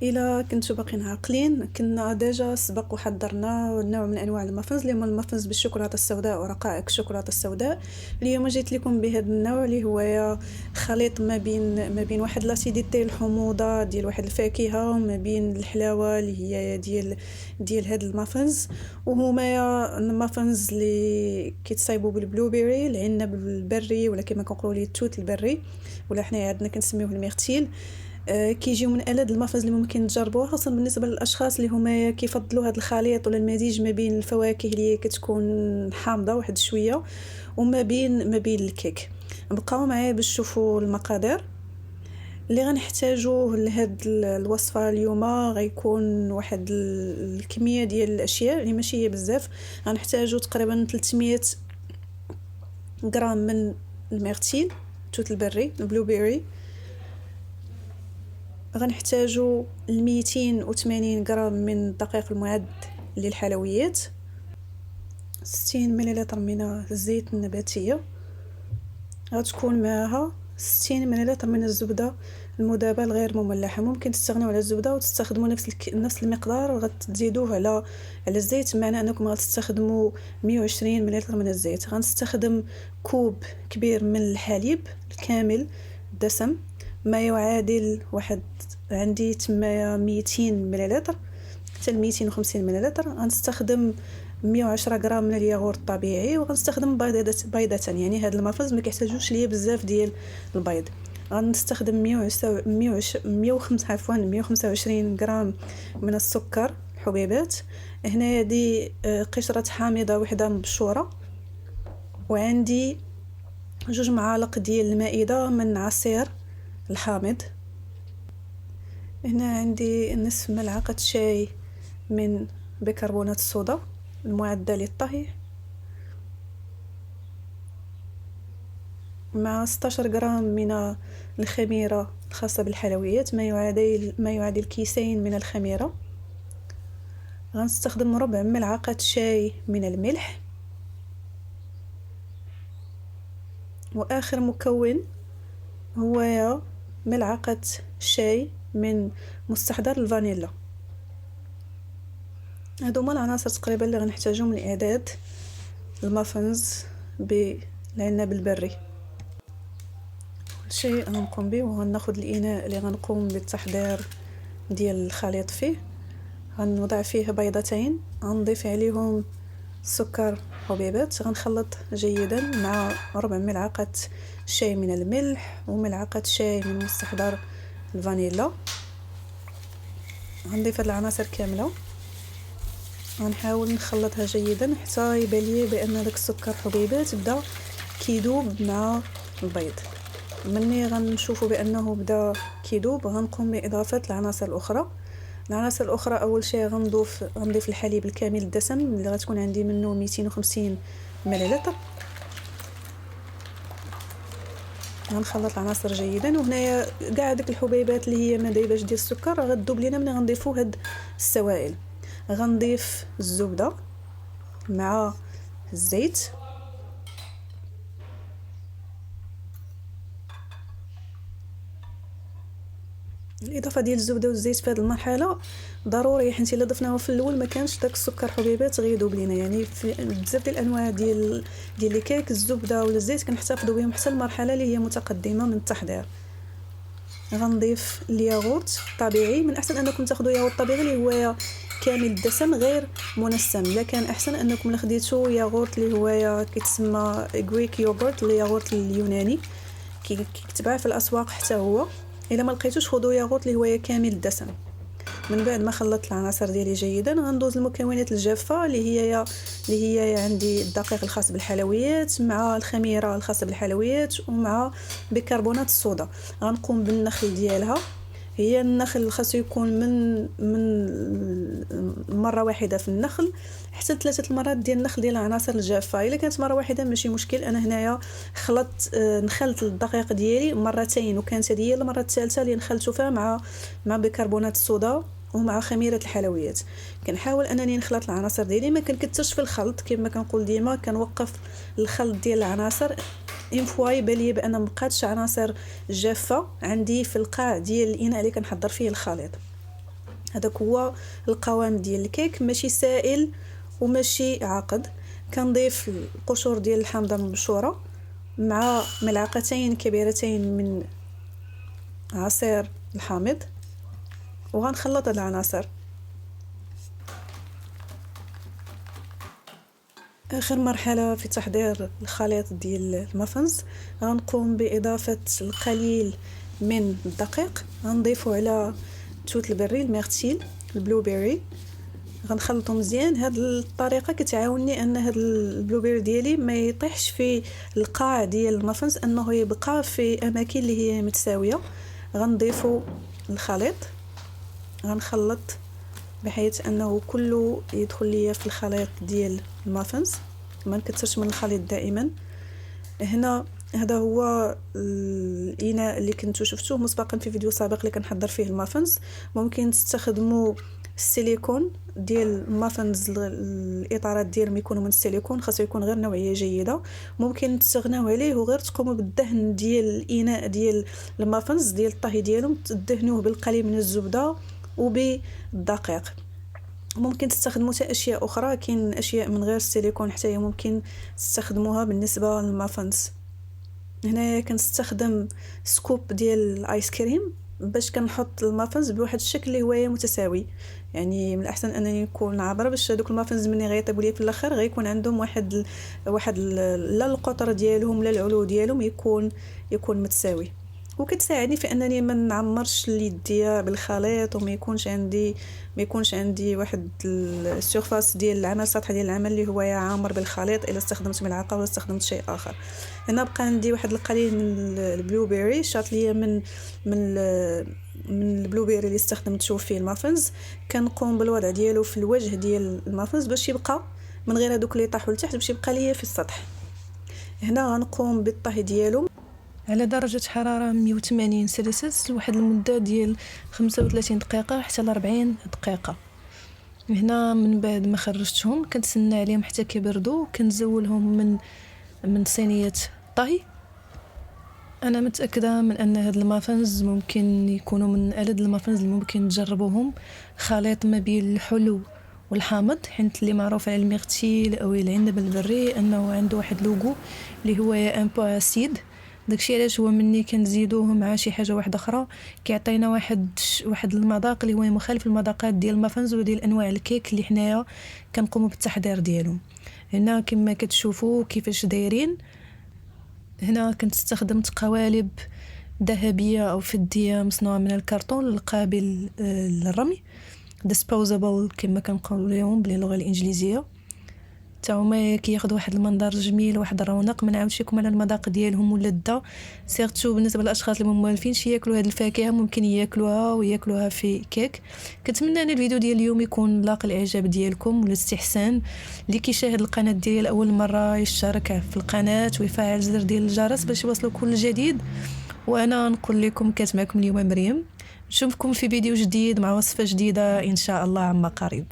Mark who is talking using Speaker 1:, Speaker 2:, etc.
Speaker 1: الا كنتو باقيين عاقلين، كنا ديجا سبق وحضرنا نوع من انواع المافنز اللي هما المافنز بالشوكولاته السوداء ورقائق الشوكولاته السوداء. اليوم جيت لكم بهذا النوع اللي هو خليط ما بين واحد لاسيديتي الحموضه ديال واحد الفاكهه وما بين الحلاوه اللي هي ديال هاد المافنز. وهما المافنز اللي كيتصايبوا بالبلوبيري، العنب البري، ولا كما كنقولوا ليه التوت البري، ولا حنايا عندنا كنسميوه الميرتيل. كيجيو من ألذ المافز اللي ممكن تجربوها، خاصة بالنسبة للأشخاص اللي هما كيفضلوا هذا الخليط ولا المزيج ما بين الفواكه اللي كتكون حامضة واحد شوية وما بين الكيك. بقاو معايا باش تشوفوا المقادير اللي غنحتاجوه لهاد الوصفه اليوم. غيكون واحد الكميه ديال الاشياء اللي ماشي هي بزاف. غنحتاجو تقريبا 300 غرام من الميرتيل توت البري البلوبيري. غنحتاجو 280 غرام من الدقيق المعد للحلويات، 60 مليلتر من الزيت النباتيه، غتكون معها 60 مليلتر من الزبده المذابه الغير مملحه. ممكن تستغنوا على الزبده وتستخدموا نفس المقدار غتزيدوه على الزيت، بمعنى انكم غتستخدموا 120 مليلتر من الزيت. غنستخدم كوب كبير من الحليب الكامل الدسم، ما يعادل واحد عندي تما 200 مليلتر حتى 250 مليلتر. غنستخدم 110 غرام من الياغورت الطبيعي، وغنستخدم بيضتين. يعني هاد المافز ما كيحتاجوش ليا بزاف ديال البيض. غنستخدم 125 غرام من السكر حبيبات. هنا دي قشرة حامضة وحده مبشوره، وعندي 2 معالق ديال المائدة من عصير الحامض. هنا عندي نصف ملعقة شاي من بيكربونات الصودا المعدة للطهي، مع 16 غرام من الخميرة الخاصة بالحلويات، ما يعادل كيسين من الخميرة. غنستخدم ربع ملعقة شاي من الملح، وآخر مكون هو ملعقة شاي من مستحضر الفانيلا. هادو هما العناصر تقريبا اللي غنحتاجهم لإعداد المافنز بالعنب البري. شيء غنقوم به وغناخد الاناء اللي غنقوم بالتحضير ديال الخليط فيه. غنوضع فيه بيضتين، غنضيف عليهم سكر حبيبات، غنخلط جيدا مع ربع ملعقة شاي من الملح وملعقة شاي من مستحضر الفانيلا. غنضيف هاد العناصر كامله، غنحاول نخلطها جيدا حتى يبان لي بان داك السكر حبيبات بدا كيذوب مع البيض. مني غنشوفوا بانه بدا كيذوب، غنقوم باضافه العناصر الاخرى. اول شيء غنضيف الحليب الكامل الدسم اللي غتكون عندي منه 250 مليلتر. غنخلط العناصر جيدا، وهنايا كاع ديك الحبيبات اللي هي ما دايباش ديال السكر غتذوب لينا ملي غنضيفوا هاد السوائل. غنضيف الزبده مع الزيت، الاضافه ديال الزبده والزيت في هذه المرحله ضروري، حيت الا ضفناها في الاول ما كانش داك السكر حبيبات غيذوب لينا. يعني في بزاف ديال الانواع ديال لي كيك الزبده ولا الزيت كنحتفظوا بهم حتى المرحله اللي هي متقدمه من التحضير. غنضيف الياغورت الطبيعي، من احسن انكم تاخذوا ياغورت طبيعي اللي هو كامل الدسم غير منسم. الا كان احسن انكم لخديتوا ياغورت اللي هو كيتسمى غريك يوغورت، الياغورت اليوناني كيتباع في الاسواق حتى هو. الا ما لقيتوش خذوا ياغورت اللي هو كامل الدسم. من بعد ما خلطت العناصر ديالي جيدا غندوز المكونات الجافه اللي هي عندي الدقيق الخاص بالحلويات مع الخميره الخاصه بالحلويات ومع بيكربونات الصودا. غنقوم بالنخل ديالها. هي النخل خاصو يكون من مره واحده في النخل حتى 3 المرات ديال النخل ديال العناصر الجافه. الا كانت مره واحده ماشي مشكل. انا هنايا نخلت الدقيق ديالي مرتين، وكانت هذه هي المره الثالثه اللي نخلته فيها مع بيكربونات الصودا ومع خميره الحلويات. كنحاول انني نخلط العناصر ديالي، ما كنكثرش في الخلط كما كنقول ديما، كنوقف الخلط ديال العناصر اون فوا يبان لي بان مبقاتش عناصر جافه عندي في القاع ديال الاناء اللي كنحضر فيه الخليط. هذاك هو القوام ديال الكيك، ماشي سائل وماشي عاقد. كنضيف القشور ديال الحامضه المبشوره مع ملعقتين كبيرتين من عصير الحامض، وغنخلط هاد العناصر. اخر مرحله في تحضير الخليط ديال المافنز، غنقوم باضافه القليل من الدقيق، غنضيفه على التوت البري الميرتيل البلو بيري، غنخلطو مزيان. هاد الطريقه كتعاونني ان هاد البلو بيري ديالي ما يطيحش في القاع ديال المافنز، انه يبقى في اماكن اللي هي متساويه. غنضيفو الخليط، غنخلط بحيث انه كله يدخل ليا في الخليط ديال المافنز، ما نكثرش من الخليط دائما. هنا هذا هو الاناء اللي كنتو شفتوه مسبقا في فيديو سابق اللي كنحضر فيه المافنز. ممكن تستخدموا السيليكون ديال المافنز، الاطارات ديالهم يكونوا من السيليكون، خاصو يكون غير نوعيه جيده. ممكن تستغناو عليه وغير تقوموا بالدهن ديال الاناء ديال المافنز ديال الطهي ديالهم، تدهنوه بالقليل من الزبده وبالدقيق. ممكن تستخدموا حتى اشياء اخرى، كاين اشياء من غير السيليكون حتى هي ممكن تستخدموها بالنسبه للمافنز. هنا كنستخدم سكوب ديال الايس كريم باش كنحط المافنز بواحد الشكل اللي هو متساوي. يعني من الاحسن انني نكون عابره باش دوك المافنز ملي غيطيبوا لي في الاخر غيكون عندهم واحد لا القطر ديالهم لا العلو ديالهم يكون متساوي. وكتساعدني في انني ما نعمرش اليديا بالخليط، وما يكونش عندي واحد السيرفاس ديال العمل، السطح ديال العمل اللي هو عامر بالخليط الا استخدمت ملعقه ولا استخدمت شيء اخر. هنا بقى عندي واحد القليل من البلو بيري، شاط ليا من البلو بيري اللي استخدمته في المافنز. كنقوم بالوضع ديالو في الوجه ديال المافنز باش يبقى من غير هذوك اللي طاحوا لتحت، باش يبقى ليا في السطح. هنا غنقوم بالطهي ديالو على درجة حرارة 180 سلسيوس لواحد المدة ديال 35 دقيقة حتى ل 40 دقيقة. هنا من بعد ما خرجتهم كنتسنى عليهم حتى كيبردوا، كنزولهم من صينية طهي. انا متاكده من ان هاد المافنز ممكن يكونوا من ألذ المافنز اللي ممكن تجربوهم، خليط ما بين الحلو والحامض، حيت اللي معروف على الميرتيل او العنب البري انه عنده واحد لوغو اللي هو ان بو اسيد. داكشي علاش هو مني كنزيدوه مع شي حاجه واحده اخرى كيعطينا واحد المذاق اللي هو مخالف للمذاقات ديال المافنز وديال انواع الكيك اللي حنايا كنقوموا بالتحضير ديالهم. هنا كما كتشوفوا كيفاش دايرين. هنا كنت استخدمت قوالب ذهبيه او فضيه مصنوعه من الكرتون القابل للرمي، disposable كما كنقولوا لهم باللغه الانجليزيه. تاهما كياخذوا واحد المنظر جميل واحد الرونق. ما نعاودش لكم على المذاق ديالهم واللذه، سيرتو بالنسبه للاشخاص اللي موالفينش ياكلوا هذه الفاكهه ممكن ياكلوها في كيك. كنتمنى ان الفيديو ديال اليوم يكون لاق الاعجاب ديالكم والاستحسان. اللي كيشاهد القناه ديالي لاول مره يشترك في القناه ويفعل زر ديال الجرس باش يوصلوا كل جديد. وانا نقول لكم كانت معكم اليوم مريم، نشوفكم في فيديو جديد مع وصفه جديده ان شاء الله عما قريب.